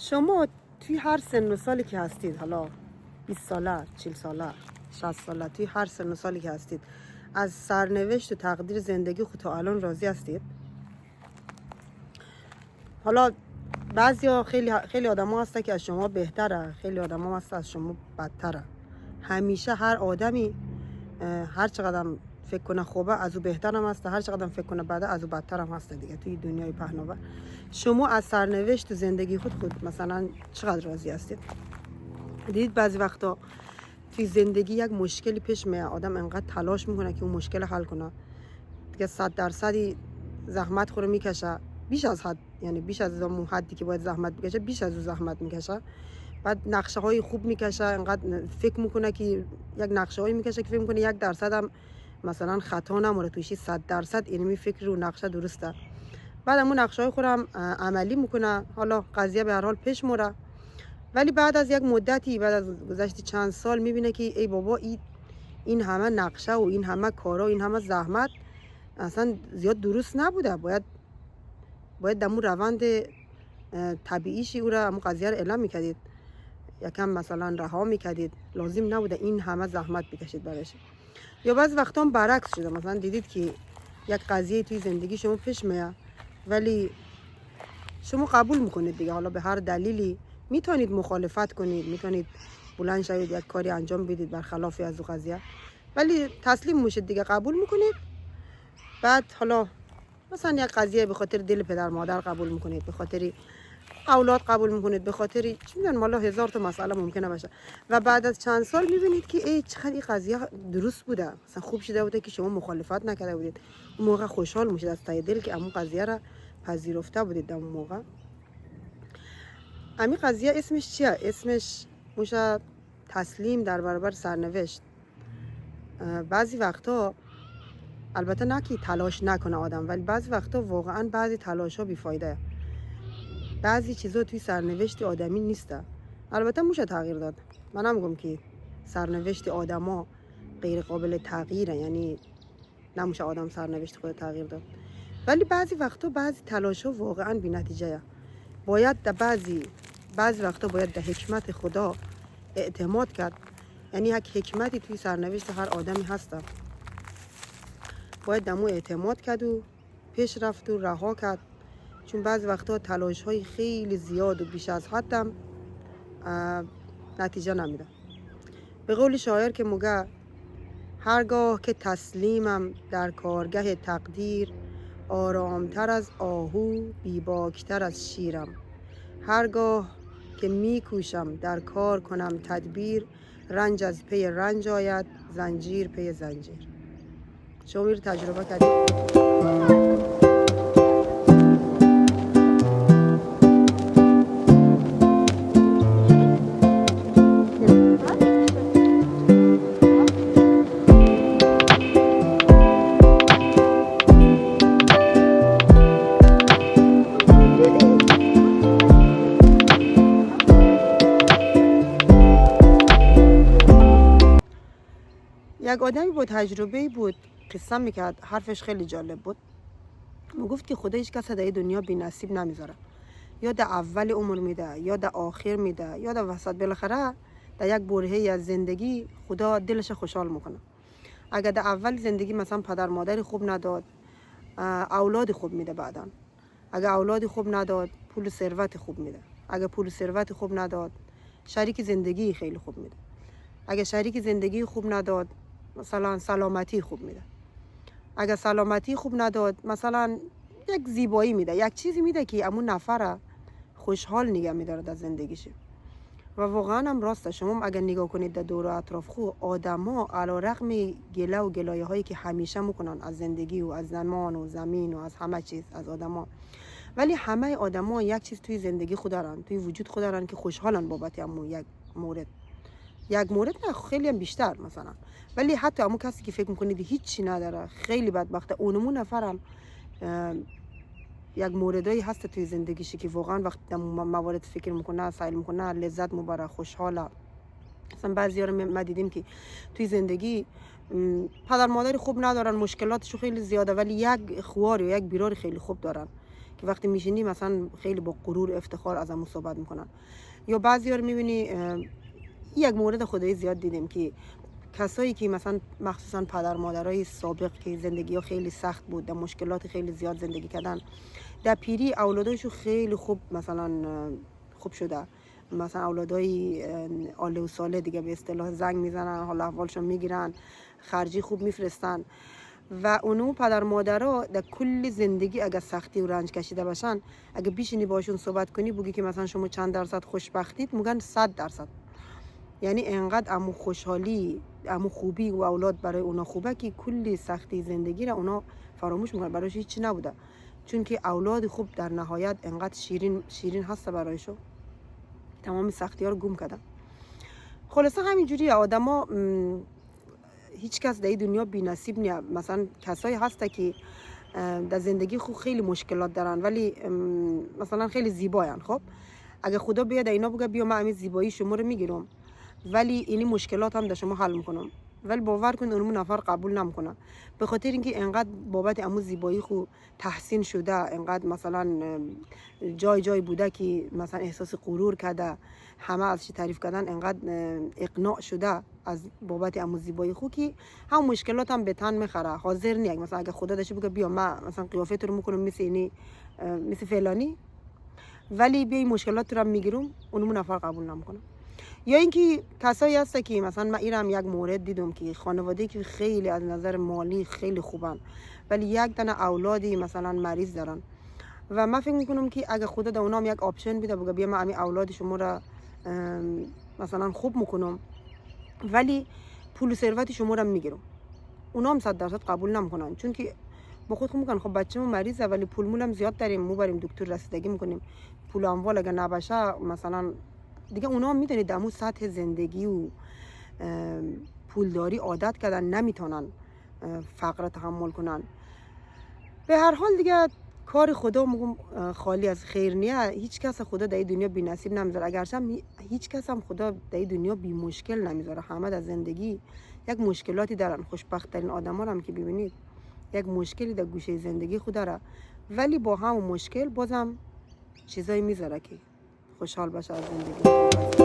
شما توی هر سن و سالی که هستید، حالا 20 ساله، 40 ساله، 60 ساله، توی هر سن و سالی که هستید، از سرنوشت و تقدیر زندگی خود تا الان راضی هستید؟ حالا بعضیا خیلی آدما هستن که از شما بهتره، خیلی آدما هستن از شما بدتره. همیشه هر آدمی هر چقدر فکر کنه خوبه از او بهتر هم هست، هر چقدر فکر کنه بده از او بدتر هم هست دیگه توی دنیای پهناور. شما از سرنوشت زندگی خود مثلا چقدر راضی هستید؟ دیدید بعضی وقتا توی زندگی یک مشکلی پیش میاد، آدم انقدر تلاش میکنه که اون مشکل حل کنه دیگه 100% زحمت خوره میکشه، بیش از حد، یعنی بیش از اون حدی که باید زحمت بکشه، بیش از اون زحمت میکشه. بعد نقشه های خوب میکشه، انقدر فکر میکنه که یک نقشه هایی میکشه که فکر میکنه 1% هم مثلا خطا نموره توشی، 100% اینمی فکر رو نقشه درسته. بعد همون نقشه های خودم عملی میکنه، حالا قضیه به هر حال پیش موره. ولی بعد از یک مدتی، بعد از گذشت چند سال میبینه که ای بابا این همه نقشه و این همه کارا و این همه زحمت اصلا زیاد درست نبوده، باید دمو روند طبیعیشی او را همون قضیه رو اعلام میکردید، یکم مثلا رها میکردید، لازم نبوده این همه زحمت بکشید برش. یا بعض وقتا هم برعکس شده، مثلا دیدید که یک قضیه توی زندگی شما پیش میاد ولی شما قبول میکنید دیگه، حالا به هر دلیلی میتونید مخالفت کنید، میتونید بلند شوید یک کاری انجام بدید برخلاف از اون قضیه، ولی تسلیم میشید دیگه، قبول میکنید. بعد حالا مثلا یک قضیه به خاطر دل پدر مادر قبول میکنید، به خاطر اولاد قبول میکنید، به خاطر چی میدونم، مالا هزار تا مسئله ممکنه باشه. و بعد از چند سال میبینید که ای چقدر این قضیه درست بوده، مثلا خوب شده بوده که شما مخالفت نکرده بودید. اون موقع خوشحال میشید از ته دل که همون قضیه را پذیرفته بودید. در اون موقع همین قضیه اسمش چیه؟ اسمش موشه تسلیم در برابر سرنوشت. بعضی وقتا البته نه که تلاش نکنه آدم، ولی بعضی وقتا واقعا بعضی تلاش ها بیفایده، بعضی چیزا توی سرنوشت آدمی نیسته. البته موشه تغییر داد، من نمیگم که سرنوشت آدما غیر قابل تغییره، یعنی نمیشه آدم سرنوشت خود تغییر داد، ولی بعضی وقتا بعضی تلاش ها واقعا بی نتیجه. باید در بعضی وقتا باید در حکمت خدا اعتماد کرد، یعنی یک حکمتی توی سرنوشت هر آدمی هسته، باید دمو اعتماد کرد و پیش رفت و رها کرد. چون بعضی وقتا تلاش های خیلی زیاد و بیش از حدم نتیجه نمیده. به قول شاعر که میگه هرگاه که تسلیمم در کارگه تقدیر، آرامتر از آهو بیباکتر از شیرم. هرگاه که میکوشم در کار کنم تدبیر، رنج از پی رنج آید، زنجیر پی زنجیر. شما میرو تجربه کردید؟ یک آدمی با تجربه بود، قصه میکرد، حرفش خیلی جالب بود. میگفت که خدا هیچ کس در دنیا بی نصیب نمیذاره، یا در اول عمر میده یا در آخر میده یا در وسط. بالاخره در یک برهه‌ای از زندگی خدا دلش خوشحال میکنه. اگر در اول زندگی مثلا پدر مادری خوب نداد، اولاد خوب میده. بعدا اگر اولاد خوب نداد، پول و ثروت خوب میده. اگر پول و ثروت خوب نداد، شریک زندگی خیلی خوب میده. اگر شریک زندگی خوب نداد، مثلا سلامتی خوب میده. اگر سلامتی خوب نداد، مثلا یک زیبایی میده، یک چیزی میده که امون نفر خوشحال نگه میداره در زندگیش. و واقعا هم راسته. شما اگر نگاه کنید در دور و اطراف خود، آدما علیرغم گله و گلایه هایی که همیشه میکنن از زندگی و از زمان و زمین و از همه چیز، از آدما، ولی همه آدما یک چیز توی زندگی خود دارن، توی وجود خود دارن که خوشحالن بابت همون یک مورد نه، خیلی هم بیشتر مثلا. ولی حتی همون کسی که فکر میکنید هیچی نداره، خیلی بدبخته، اونمون نفرم یک موردایی هست توی زندگیشی که واقعا وقت در موارد فکر میکنه، سعی میکنه، لذت میبره، خوشحاله. مثلا بعضیا رو ما دیدیم که توی زندگی پدر مادری خوب ندارن، مشکلاتشو خیلی زیاده، ولی یک خوار یا یک بیرار خیلی خوب دارن که وقتی میشینی مثلا خیلی با غرور افتخار از همون صحبت میکنن. یا بعضی ها رو میبینی، یک مورد خدایی زیاد دیدیم که کسایی که مثلا مخصوصا پدر مادرای سابق که زندگی ها خیلی سخت بود، در مشکلات خیلی زیاد زندگی کردن، در پیری اولادایشو خیلی خوب مثلا خوب شده، مثلا اولادای آله و ساله دیگه به اصطلاح زنگ میزنن، حالا احوالشون میگیرن، خرجی خوب میفرستن. و اونو پدر مادرها در کل زندگی اگر سختی و رنج کشیده باشن، اگه بیشینی باشون صحبت کنی بگی که مثلا شما چند درصد خوشبختید، میگن 100%. یعنی انقدر امو خوشحالی، امو خوبی و اولاد برای اونا خوبه که کلی سختی زندگی را اونا فراموش میکنن، برایش هیچی نبوده، چون که اولاد خوب در نهایت انقدر شیرین هست برایشو، تمام سختی ها رو گم کردن. خلاصه همینجوری آدما، هیچ کس در این دنیا بی نصیب نیست. مثلا کسایی هسته که در زندگی خود خیلی مشکلات دارن ولی مثلا خیلی زیبایان. خب اگه خدا بیاد اینا بگه بیا من همین زیبایی شما رو میگیرم ولی اینی مشکلات هم در شما حل میکنم، ولی باور کن اونمون نفر قبول نمیکنه، به خاطر اینکه انقدر بابت امو زیبایی خو تحسین شده، انقدر مثلا جای بوده که مثلا احساس غرور کرده، همه از چی تعریف کردن، انقدر اقناع شده از بابت امو زیبایی خو که هم مشکلات هم به تن میخره، حاضر نیست. مثلا اگه خدا داشته بگه بیا من مثلا قیافت رو میکنم مثل اینی مثل فلانی، ولی بیا این مشکلات رو میگیرم، اونمون نفر قبول نمیکنه. یا اینکه کسایی هست که مثلا من ایرم یک مورد دیدم که خانواده که خیلی از نظر مالی خیلی خوبن ولی یک دانه اولادی مثلا مریض دارن و من فکر میکنم که اگه خدا در اونام یک آپشن بده بگه بیا من همین اولاد شما را مثلا خوب میکنم ولی پول و ثروت شما را میگیرم، اونا هم 100% قبول نمیکنن، چون که با خودم میگن خب بچه‌مون مریضه ولی پول مولم زیاد داریم، مو بریم دکتر رسیدگی میکنیم، پول اموال اگه نباشه مثلا دیگه اونا میدونید دمو سطح زندگی و پولداری عادت کردن، نمیتونن فقر تحمل کنن. به هر حال دیگه کار خدا میگم خالی از خیر نیه، هیچ کس خدا در این دنیا بی نصیب نمیذاره، اگرچه هیچ کس هم خدا در این دنیا بی مشکل نمیذاره، همه در زندگی یک مشکلاتی دارن. خوشبخت ترین آدما هم که ببینید یک مشکلی در گوشه زندگی خود داره ولی با همون مشکل بازم چیزایی میذاره که خوشحال باشه از زندگی.